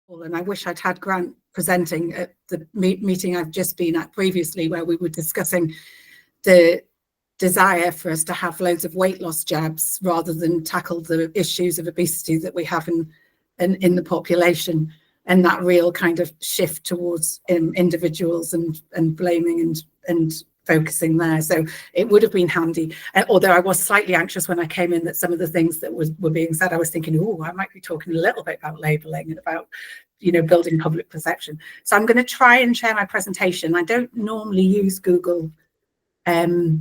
and I wish I'd had Grant presenting at the meeting I've just been at previously, where we were discussing the desire for us to have loads of weight loss jabs rather than tackle the issues of obesity that we have in the population, and that real kind of shift towards individuals and blaming and focusing there. So it would have been handy, although I was slightly anxious when I came in that some of the things that were being said, I was thinking, oh, I might be talking a little bit about labelling and about, you know, building public perception. So I'm going to try and share my presentation. I don't normally use Google Edge,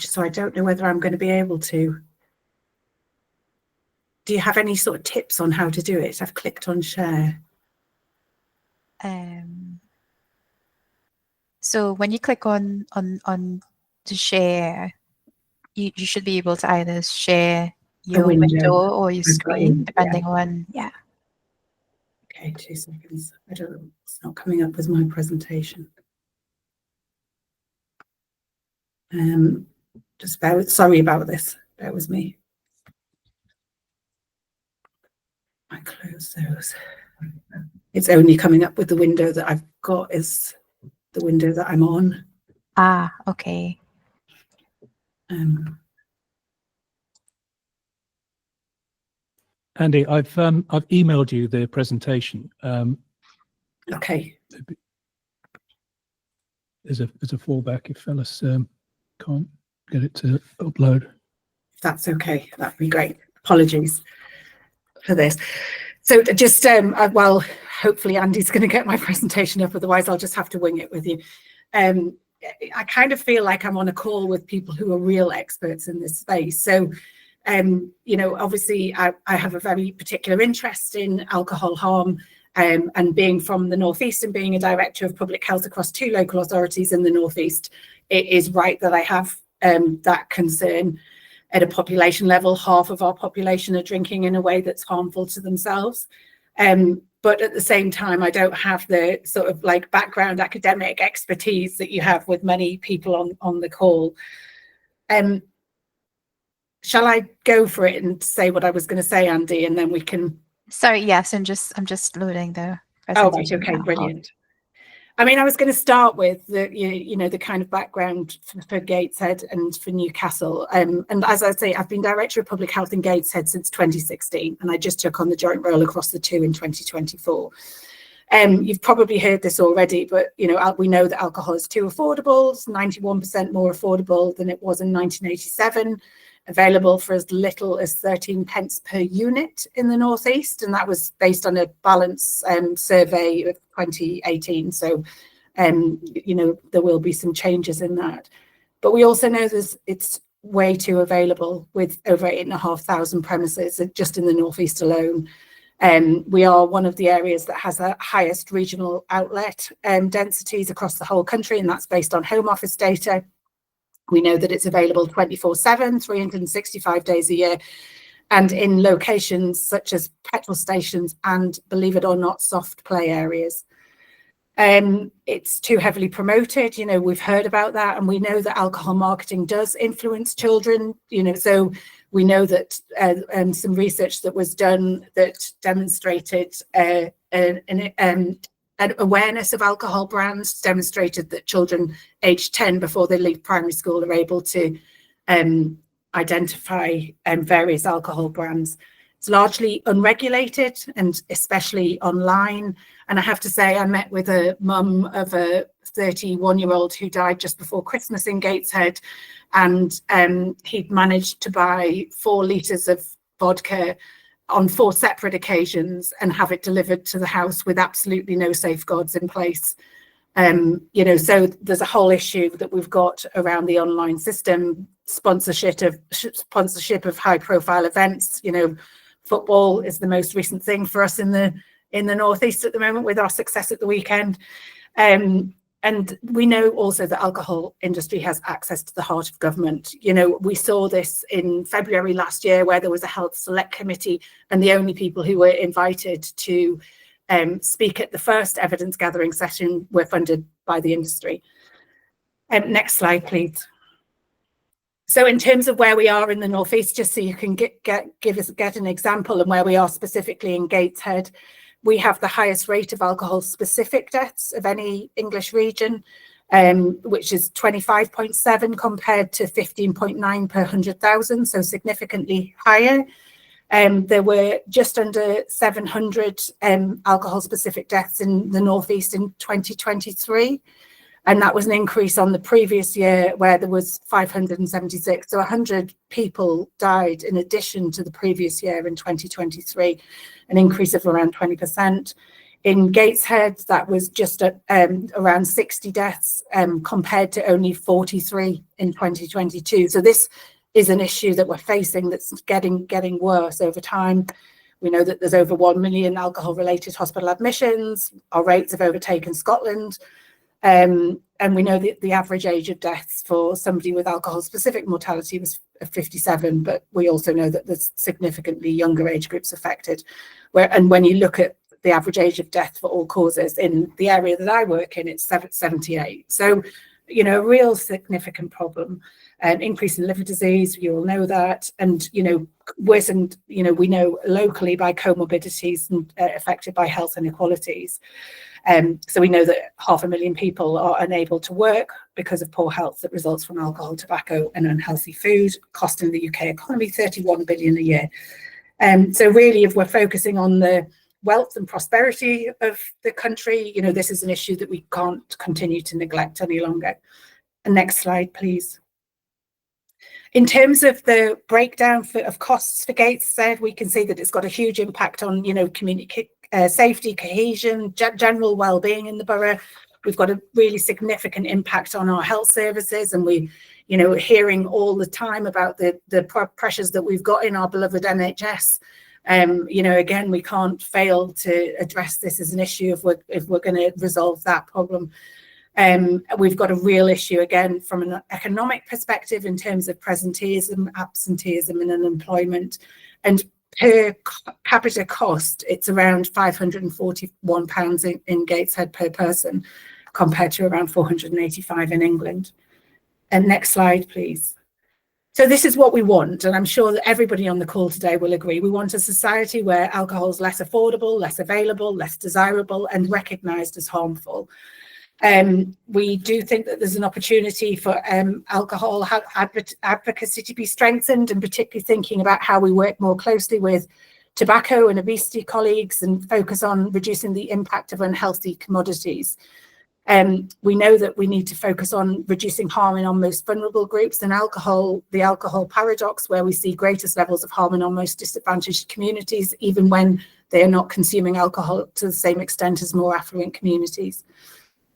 so I don't know whether I'm going to be able to. Do you have any sort of tips on how to do it? I've clicked on share. So when you click on to share, you should be able to either share your window or your screen, depending on, yeah. Okay, 2 seconds. I don't know, it's not coming up with my presentation. Just sorry about this, bear with me. I close those. It's only coming up with the window that I've got is the window that I'm on. Ah, okay. Andy, I've emailed you the presentation. Okay. There's a fallback if fellas can't get it to upload. If that's okay, that'd be great. Apologies for this. So just well, hopefully Andy's going to get my presentation up, otherwise I'll just have to wing it with you. I kind of feel like I'm on a call with people who are real experts in this space. So you know, obviously I have a very particular interest in alcohol harm, and being from the Northeast and being a director of public health across 2 local authorities in the Northeast, it is right that I have that concern. At a population level, half of our population are drinking in a way that's harmful to themselves. But at the same time, I don't have the sort of like background academic expertise that you have with many people on the call. Shall I go for it and say what I was going to say, Andy, and then we can... Sorry, yes, I'm just loading the Oh, presentation. right, okay, brilliant. I mean, I was going to start with the, you know, the kind of background for Gateshead and for Newcastle. And as I say, I've been Director of Public Health in Gateshead since 2016, and I just took on the joint role across the 2 in 2024. You've probably heard this already, but, you know, we know that alcohol is too affordable. It's 91% more affordable than it was in 1987. Available for as little as 13 pence per unit in the Northeast, and that was based on a balance survey of 2018. So, you know, there will be some changes in that. But we also know it's way too available with over 8,500 premises just in the Northeast alone. We are one of the areas that has the highest regional outlet densities across the whole country, and that's based on Home Office data. We know that it's available 24/7, 365 days a year, and in locations such as petrol stations and, believe it or not, soft play areas. It's too heavily promoted. You know, we've heard about that, and we know that alcohol marketing does influence children. You know, so we know that some research that was done that demonstrated an awareness of alcohol brands demonstrated that children aged 10 before they leave primary school are able to identify various alcohol brands. It's largely unregulated, and especially online. And I have to say, I met with a mum of a 31-year-old who died just before Christmas in Gateshead, and he'd managed to buy 4 litres of vodka on 4 separate occasions and have it delivered to the house with absolutely no safeguards in place. You know, so there's a whole issue that we've got around the online system, sponsorship of high-profile events. You know, football is the most recent thing for us in the Northeast at the moment with our success at the weekend. And we know also that alcohol industry has access to the heart of government. You know, we saw this in February last year, where there was a health select committee, and the only people who were invited to speak at the first evidence gathering session were funded by the industry. Next slide, please. So in terms of where we are in the Northeast, just so you can get an example, and where we are specifically in Gateshead, we have the highest rate of alcohol-specific deaths of any English region, which is 25.7 compared to 15.9 per 100,000, so significantly higher. There were just under 700 alcohol-specific deaths in the Northeast in 2023. And that was an increase on the previous year where there was 576. So 100 people died in addition to the previous year in 2023, an increase of around 20%. In Gateshead, that was just around 60 deaths compared to only 43 in 2022. So this is an issue that we're facing that's getting worse over time. We know that there's over 1 million alcohol-related hospital admissions. Our rates have overtaken Scotland. And we know that the average age of deaths for somebody with alcohol-specific mortality was 57, but we also know that there's significantly younger age groups affected. And when you look at the average age of death for all causes in the area that I work in, it's 78. So, you know, a real significant problem. Increase in liver disease, you all know that, and, you know, worsened, you know, we know locally by comorbidities and affected by health inequalities. So we know that 500,000 people are unable to work because of poor health that results from alcohol, tobacco and unhealthy food, costing the UK economy 31 billion a year. So really, if we're focusing on the wealth and prosperity of the country, you know, this is an issue that we can't continue to neglect any longer. And next slide, please. In terms of the breakdown of costs for Gateshead, we can see that it's got a huge impact on, you know, community safety, cohesion, general well-being in the borough. We've got a really significant impact on our health services, and we, you know, hearing all the time about the pressures that we've got in our beloved NHS. You know, again, we can't fail to address this as an issue if we're going to resolve that problem. We've got a real issue again from an economic perspective in terms of presenteeism, absenteeism and unemployment. And per capita cost, it's around £541 in Gateshead per person, compared to around 485 in England. And next slide, please. So this is what we want, and I'm sure that everybody on the call today will agree. We want a society where alcohol is less affordable, less available, less desirable, and recognised as harmful. We do think that there's an opportunity for alcohol advocacy to be strengthened, and particularly thinking about how we work more closely with tobacco and obesity colleagues and focus on reducing the impact of unhealthy commodities. We know that we need to focus on reducing harm in our most vulnerable groups, and the alcohol paradox, where we see greatest levels of harm in our most disadvantaged communities, even when they are not consuming alcohol to the same extent as more affluent communities.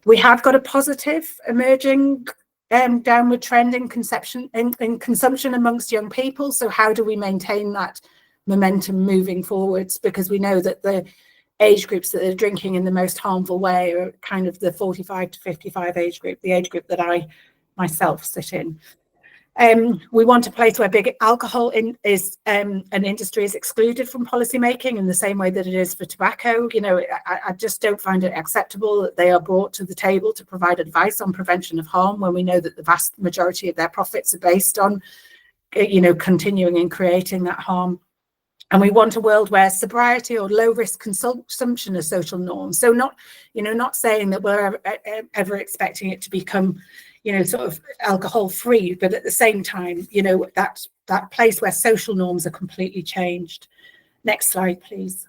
We have got a positive emerging downward trend in consumption amongst young people. So how do we maintain that momentum moving forwards? Because we know that the age groups that are drinking in the most harmful way are kind of the 45 to 55 age group, the age group that I myself sit in. We want a place where big alcohol is an industry is excluded from policy making in the same way that it is for tobacco. You know, I just don't find it acceptable that they are brought to the table to provide advice on prevention of harm when we know that the vast majority of their profits are based on, you know, continuing and creating that harm. And we want a world where sobriety or low risk consumption are social norms. So not saying that we're ever expecting it to become, you know, sort of alcohol free, but at the same time, you know, that place where social norms are completely changed. Next slide, please.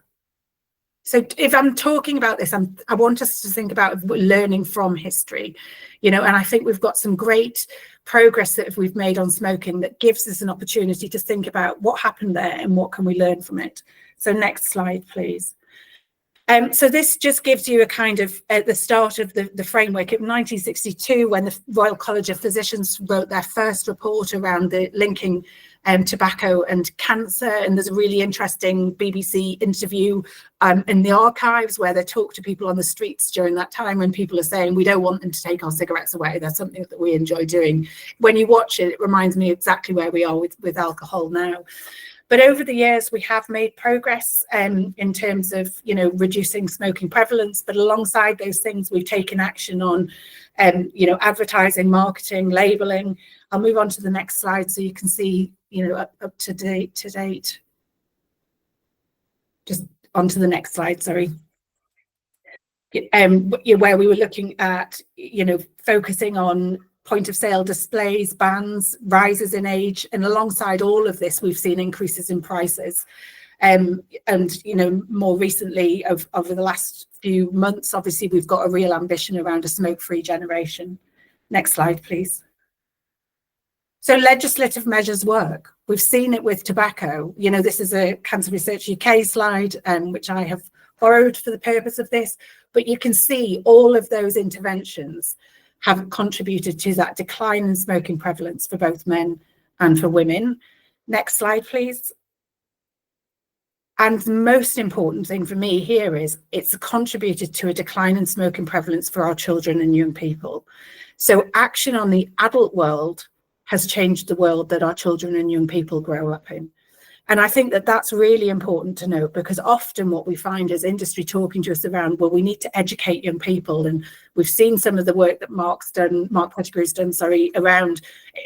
So if I'm talking about this, I want us to think about learning from history, you know, and I think we've got some great progress that we've made on smoking that gives us an opportunity to think about what happened there and what can we learn from it. So next slide, please. So this just gives you a kind of at the start of the framework in 1962, when the Royal College of Physicians wrote their first report around the linking tobacco and cancer. And there's a really interesting BBC interview in the archives where they talk to people on the streets during that time when people are saying, we don't want them to take our cigarettes away. That's something that we enjoy doing. When you watch it, it reminds me exactly where we are with alcohol now. But over the years, we have made progress in terms of, reducing smoking prevalence. But alongside those things, we've taken action on, advertising, marketing, labelling. I'll move on to the next slide so you can see, up to date. Just onto the next slide, sorry. Where we were looking at, focusing on point of sale displays, bans, rises in age, and alongside all of this, we've seen increases in prices. And more recently, over the last few months, obviously, we've got a real ambition around a smoke-free generation. Next slide, please. So legislative measures work. We've seen it with tobacco. This is a Cancer Research UK slide, which I have borrowed for the purpose of this, but you can see all of those interventions have contributed to that decline in smoking prevalence for both men and for women. Next slide, please. And the most important thing for me here is it's contributed to a decline in smoking prevalence for our children and young people. So action on the adult world has changed the world that our children and young people grow up in. And I think that that's really important to note, because often what we find is industry talking to us around, well, we need to educate young people. And we've seen some of the work that Mark Pettigrew's done, around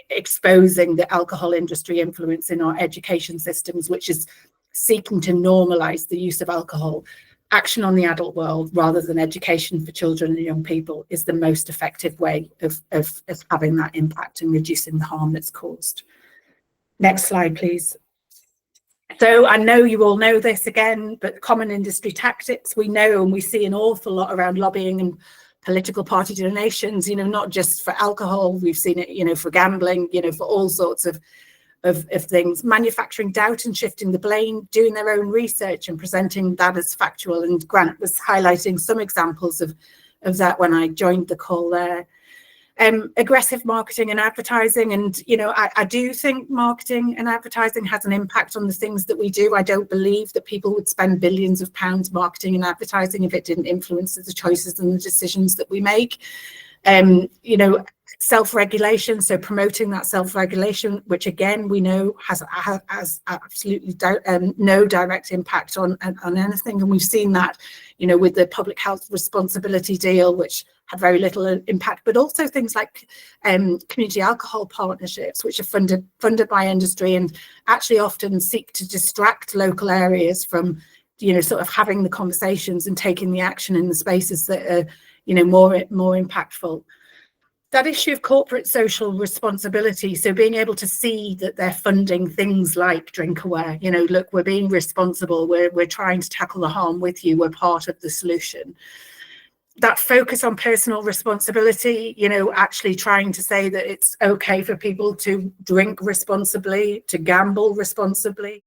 exposing the alcohol industry influence in our education systems, which is seeking to normalise the use of alcohol. Action on the adult world rather than education for children and young people is the most effective way of having that impact and reducing the harm that's caused. Next slide, please. So I know you all know this again, but common industry tactics, we know and we see an awful lot around lobbying and political party donations, not just for alcohol, we've seen it, for gambling, for all sorts of things. Manufacturing doubt and shifting the blame, doing their own research and presenting that as factual. And Grant was highlighting some examples of that when I joined the call there. Aggressive marketing and advertising. And, I do think marketing and advertising has an impact on the things that we do. I don't believe that people would spend billions of pounds marketing and advertising if it didn't influence the choices and the decisions that we make. Self-regulation, so promoting that self-regulation, which again we know has absolutely no direct impact on anything, and we've seen that, with the public health responsibility deal, which had very little impact, but also things like community alcohol partnerships, which are funded by industry and actually often seek to distract local areas from, sort of having the conversations and taking the action in the spaces that are, more impactful. That issue of corporate social responsibility, so being able to see that they're funding things like Drink Aware, look, we're being responsible, we're trying to tackle the harm with you, we're part of the solution. That focus on personal responsibility, actually trying to say that it's okay for people to drink responsibly, to gamble responsibly.